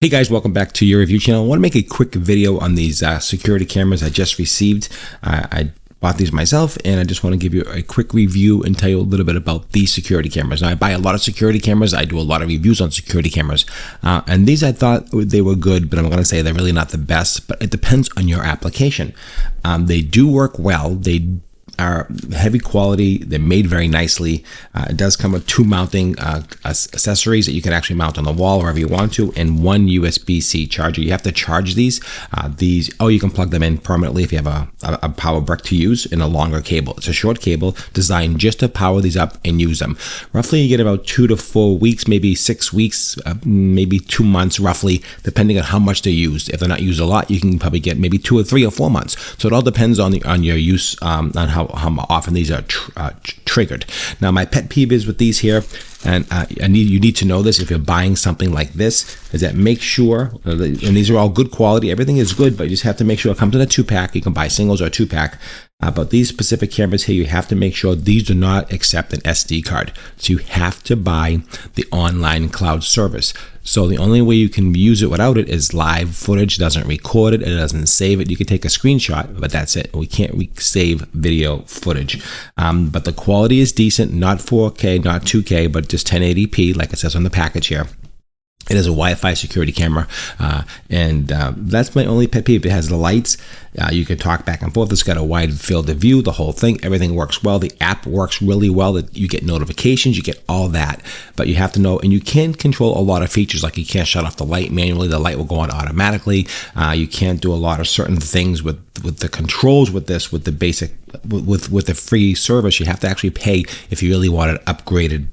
Hey guys, welcome back to your review channel. I want to make a quick video on these security cameras I just received. I bought these myself, and I just want to give you a quick review and tell you a little bit about these security cameras. Now, I buy a lot of security cameras. I do a lot of reviews on security cameras, and these I thought they were good, but I'm going to say they're really not the best, but it depends on your application. They do work well. They are heavy quality. They're made very nicely. It does come with two mounting accessories that you can actually mount on the wall wherever you want to, and one USB-C charger. You have to charge these. You can plug them in permanently if you have a power brick to use in a longer cable. It's a short cable designed just to power these up and use them. Roughly, you get about 2 to 4 weeks, maybe 6 weeks, maybe 2 months, roughly, depending on how much they're used. If they're not used a lot, you can probably get maybe 2 or 3 or 4 months. So it all depends on your use, on how often these are triggered. Now, my pet peeve is with these here, and you need to know this if you're buying something like this, is that make sure, and these are all good quality, everything is good, but you just have to make sure it comes in a 2-pack. You can buy singles or a 2-pack. But these specific cameras here, you have to make sure these do not accept an SD card. So you have to buy the online cloud service. So the only way you can use it without it is live footage. It doesn't record it. It doesn't save it. You can take a screenshot, but that's it. We can't save video footage. But the quality is decent, not 4K, not 2K, but just 1080p, like it says on the package here. It is a Wi-Fi security camera, and that's my only pet peeve. It has the lights. You can talk back and forth. It's got a wide field of view, the whole thing. Everything works well. The app works really well. You get notifications, you get all that. But you have to know, and you can control a lot of features, like you can't shut off the light manually. The light will go on automatically. You can't do a lot of certain things with the controls with this, with the basic, with the free service. You have to actually pay if you really wanted upgraded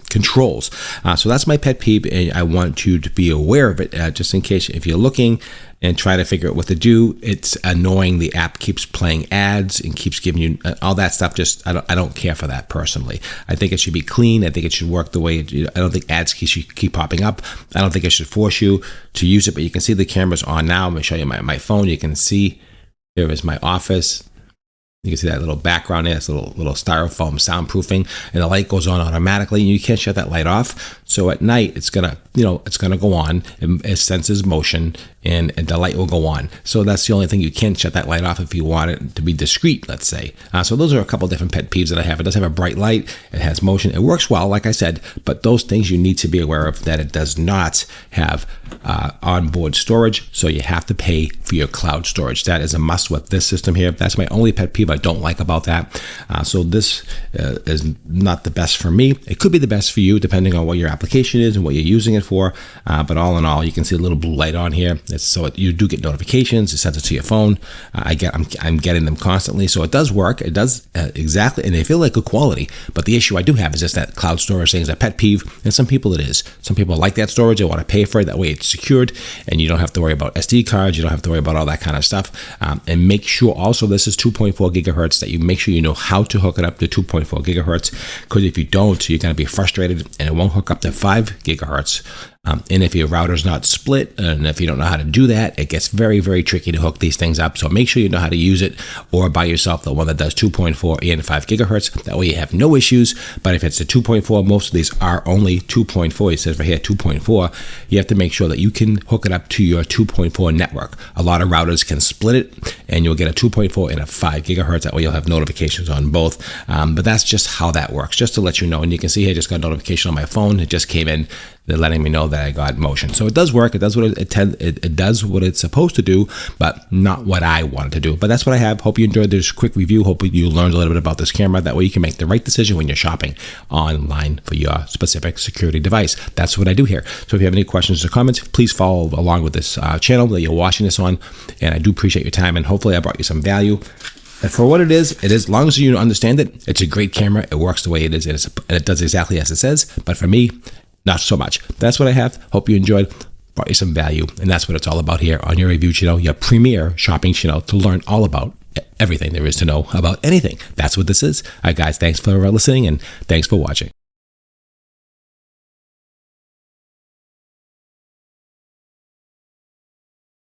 controls. So that's my pet peeve, and I want you to be aware of it, just in case if you're looking and try to figure out what to do. It's annoying. The app keeps playing ads and keeps giving you all that stuff. Just I don't care for that personally. I think it should be clean. I think it should work the way I don't think ads should keep popping up. I don't think it should force you to use it. But you can see the camera's on now. I'm going to show you my phone. You can see here is my office. You can see that little background there, it's a little styrofoam soundproofing, and the light goes on automatically. You can't shut that light off. So at night, it's gonna go on. It senses motion, and the light will go on. So that's the only thing. You can't shut that light off if you want it to be discreet, let's say. So those are a couple different pet peeves that I have. It does have a bright light. It has motion. It works well, like I said, but those things you need to be aware of, that it does not have onboard storage. So you have to pay for your cloud storage. That is a must with this system here. That's my only pet peeve I don't like about that. So this is not the best for me. It could be the best for you, depending on what your application is and what you're using it for. But all in all, you can see a little blue light on here. You do get notifications. It sends it to your phone. I'm getting them constantly, so it does work. It does exactly, and they feel like good quality. But the issue I do have is just that cloud storage thing is a pet peeve, and some people it is. Some people like that storage. They want to pay for it. That way it's secured, and you don't have to worry about SD cards. You don't have to worry about all that kind of stuff. And make sure also this is 2.4 gigahertz, that you make sure you know how to hook it up to 2.4 gigahertz, because if you don't, you're going to be frustrated, and it won't hook up to 5 gigahertz. And if your router's not split, and if you don't know how to do that, it gets very, very tricky to hook these things up. So make sure you know how to use it, or buy yourself the one that does 2.4 and 5 gigahertz. That way you have no issues. But if it's a 2.4, most of these are only 2.4. It says right here 2.4. You have to make sure that you can hook it up to your 2.4 network. A lot of routers can split it, and you'll get a 2.4 and a 5 gigahertz. That way you'll have notifications on both. But that's just how that works, just to let you know. And you can see here, I just got a notification on my phone. It just came in. They're letting me know that I got motion. So it does work. It does what it does what it's supposed to do, but not what I wanted to do. But that's what I have. Hope you enjoyed this quick review. Hope you learned a little bit about this camera. That way you can make the right decision when you're shopping online for your specific security device. That's what I do here. So if you have any questions or comments, please follow along with this channel that you're watching this on. And I do appreciate your time, and hopefully I brought you some value. And for what it is, as long as you understand it, it's a great camera. It works the way it is, and it does exactly as it says. But for me, not so much. That's what I have. Hope you enjoyed. Brought you some value. And that's what it's all about here on your review channel, your premier shopping channel, to learn all about everything there is to know about anything. That's what this is. All right, guys, thanks for listening, and thanks for watching.